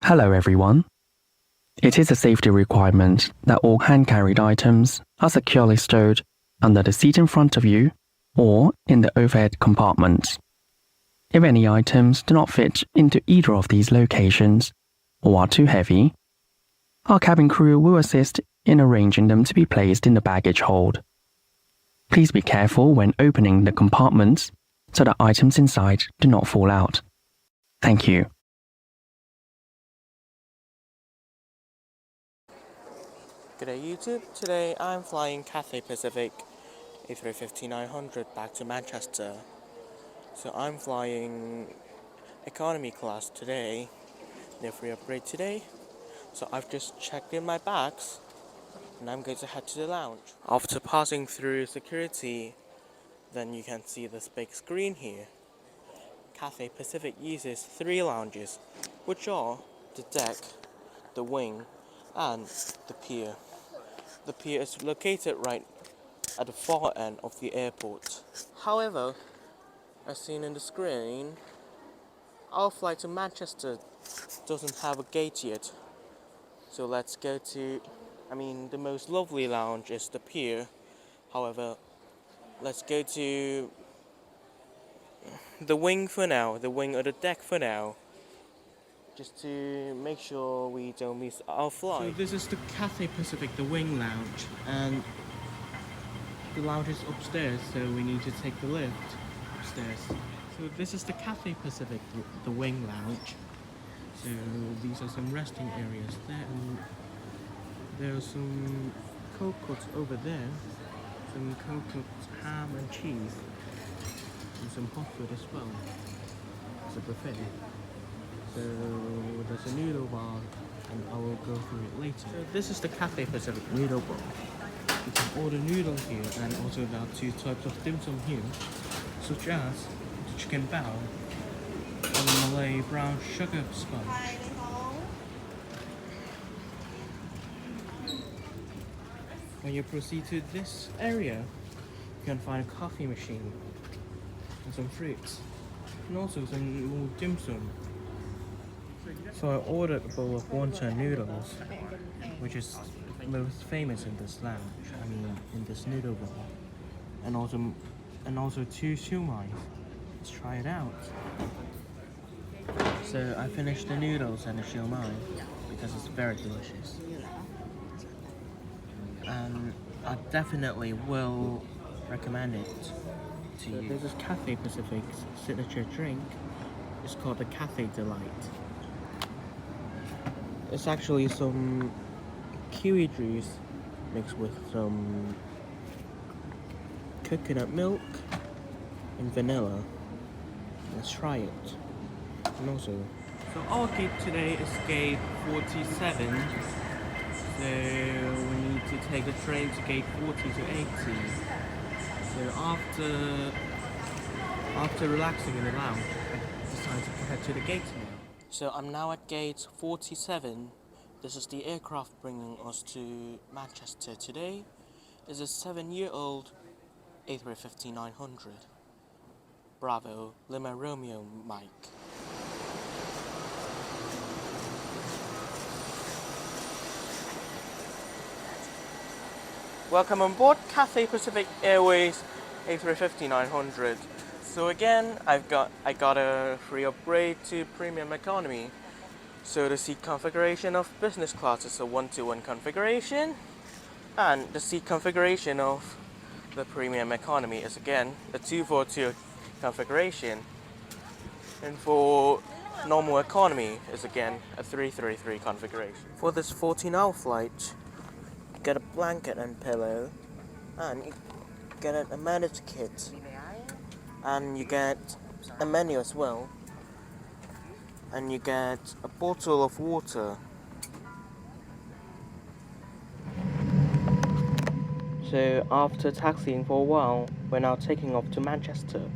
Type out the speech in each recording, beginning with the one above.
Hello everyone. It is a safety requirement that all hand-carried items are securely stowed under the seat in front of you or in the overhead compartments. If any items do not fit into either of these locations or are too heavy, our cabin crew will assist in arranging them to be placed in the baggage hold. Please be careful when opening the compartments so that items inside do not fall out. Thank you. G'day YouTube, today I'm flying Cathay Pacific A350-900 back to Manchester. So I'm flying economy class today, no free upgrade today. So I've just checked in my bags and I'm going to head to the lounge. After passing through security, then you can see this big screen here. Cathay Pacific uses 3 lounges, which are the deck, the wing and the pier. The pier is located right at the far end of the airport. However, as seen in the screen, our flight to Manchester doesn't have a gate yet. So let's go to, the most lovely lounge is the pier. However, let's go to the wing for now, the wing or the deck for now, just to make sure we don't miss our flight. So this is the Cathay Pacific, the wing lounge, and the lounge is upstairs, so we need to take the lift upstairs. So this is the Cathay Pacific, the wing lounge. So these are some resting areas there, and there are some cold cuts over there, some cold cuts, ham and cheese, and some hot food as well. It's a buffet. So there's a noodle bar, and I will go through it later. So this is the Cathay Pacific noodle bar. You can order noodle here, and also there are 2 types of dim sum here, such as the chicken bao and the Malay brown sugar sponge. When you proceed to this area, you can find a coffee machine and some fruits, and also some more dim sum. So I ordered a bowl of wonton noodles, which is most famous in this lounge, in this noodle bowl, and also 2 shumai. Let's try it out. So I finished the noodles and the shumai because it's very delicious, and I definitely will recommend it to you. This is Cathay Pacific's signature drink. It's called the Cathay Delight. It's actually some kiwi juice mixed with some coconut milk and vanilla. Let's try it. And also, so our gate today is gate 47. So we need to take the train to gate 40 to 80. So after relaxing in the lounge, I decided to head to the gate now. So I'm now at gate 47. This is the aircraft bringing us to Manchester today. It's a 7-year-old A350-900. Bravo, Lima Romeo Mike. Welcome on board Cathay Pacific Airways A350-900. So again, I got a free upgrade to premium economy. So the seat configuration of business class is a 1-to-1 configuration, and the seat configuration of the premium economy is again a 2-4-2 configuration, and for normal economy is again a 3-3-3 configuration. For this 14-hour flight, you get a blanket and pillow, and you get an amenity kit, and you get a menu as well, and you get a bottle of water. So after taxiing for a while, we're now taking off to Manchester.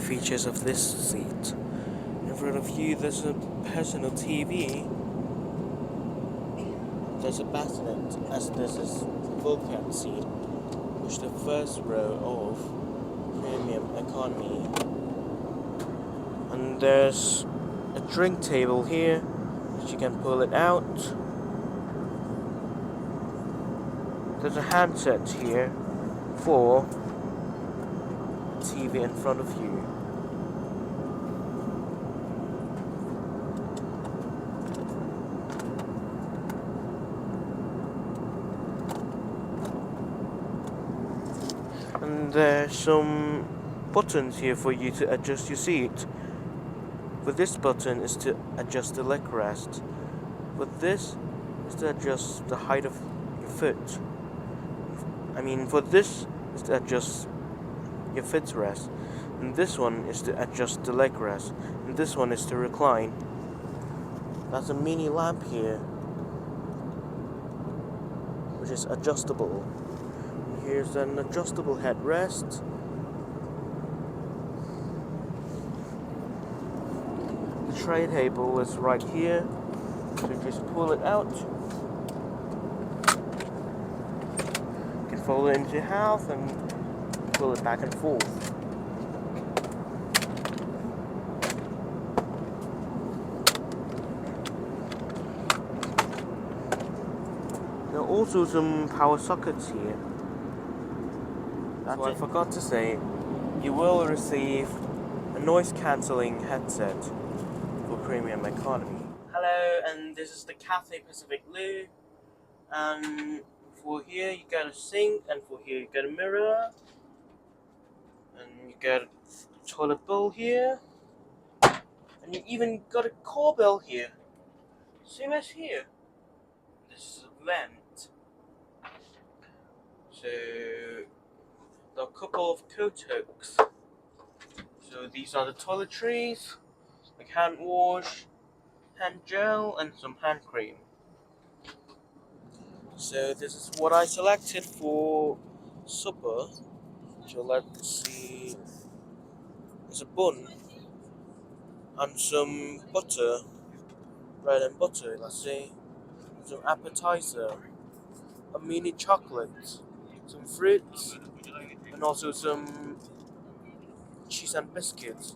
features of this seat. In front of you there's a personal TV. There's a bassinet, as this is the bulkhead seat, which is the first row of premium economy. And there's a drink table here, which you can pull it out. There's a handset here for TV in front of you. And there's some buttons here for you to adjust your seat. For this button is to adjust the leg rest. For this is to adjust the height of your foot. For this is to adjust your footrest. And this one is to adjust the leg rest. And this one is to recline. There's a mini lamp here, which is adjustable. Here's an adjustable headrest. The tray table is right here, so just pull it out. You can fold it into half and pull it back and forth. There are also some power sockets here. That's what I forgot to say. You will receive a noise cancelling headset for premium economy. Hello, and this is the Cathay Pacific Loo. And for here you got a sink, and for here you got a mirror, and you got a toilet bowl here, and you even got a car bell here, same as here. This is a vent. So there are a couple of coat hooks. So these are the toiletries, like hand wash, hand gel, and some hand cream. So this is what I selected for supper. So let's see. There's a bun and some butter, bread and butter, let's see. Some appetizer, a mini chocolate, some fruits, and also some cheese and biscuits.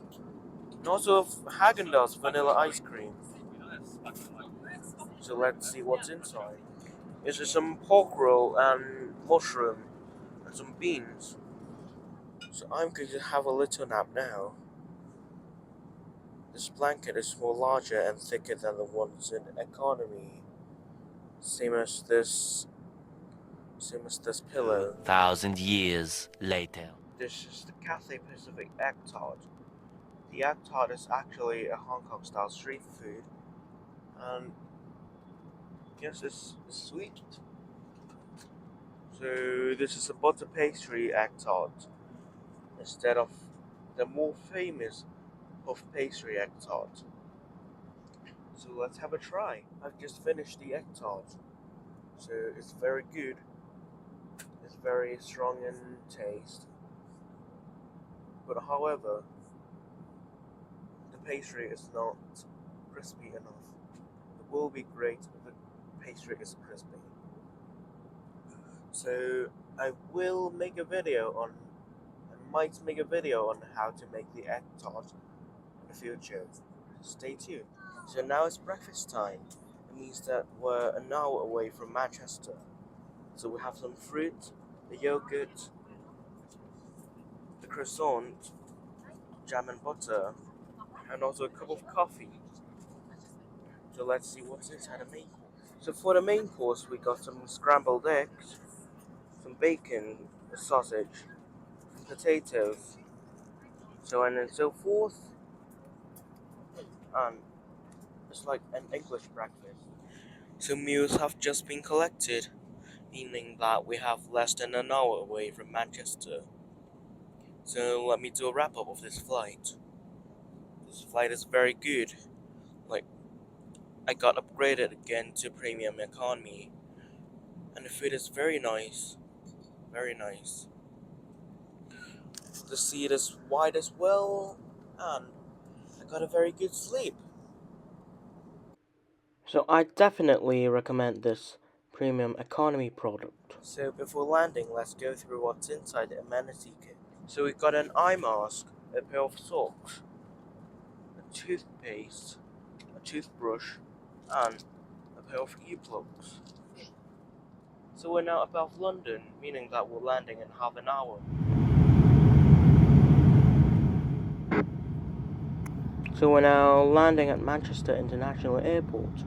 And also Haagen-Dazs vanilla ice cream. So let's see what's inside. There's some pork roll and mushroom and some beans. So I'm going to have a little nap now. This blanket is more larger and thicker than the ones in economy. Same as this pillow. 2,000 years later. This is the Cathay Pacific egg tart. The egg tart is actually a Hong Kong style street food, and yes, it's sweet. So this is a butter pastry egg tart instead of the more famous puff pastry egg tart. So let's have a try. I've just finished the egg tart, so it's very good. It's very strong in taste, but however, the pastry is not crispy enough. It will be great if the pastry is crispy. So I will make a video on, might make a video on how to make the egg tart in the future. Stay tuned. So now it's breakfast time. It means that we're an hour away from Manchester. So we have some fruit, the yogurt, the croissant, jam and butter, and also a cup of coffee. So let's see what's inside the main course. So for the main course, we got some scrambled eggs, some bacon, a sausage, potatoes, so on and so forth. And it's like an English breakfast. So meals have just been collected, meaning that we have less than an hour away from Manchester. So let me do a wrap up of this flight. This flight is very good. Like, I got upgraded again to premium economy, and the food is very nice. Very nice. The seat is wide as well, and I got a very good sleep. So I definitely recommend this premium economy product. So before landing, let's go through what's inside the amenity kit. So we got an eye mask, a pair of socks, a toothpaste, a toothbrush, and a pair of earplugs. So we're now above London, meaning that we're landing in half an hour. So we're now landing at Manchester International Airport.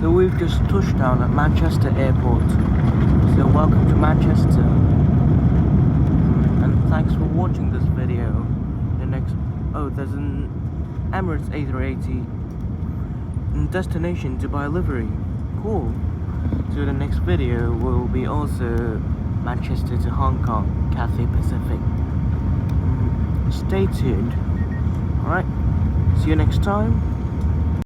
So we've just touched down at Manchester Airport. So welcome to Manchester. And thanks for watching this video. There's an Emirates A380 destination Dubai livery. Cool. So the next video will be also Manchester to Hong Kong, Cathay Pacific. Stay tuned. Alright. See you next time.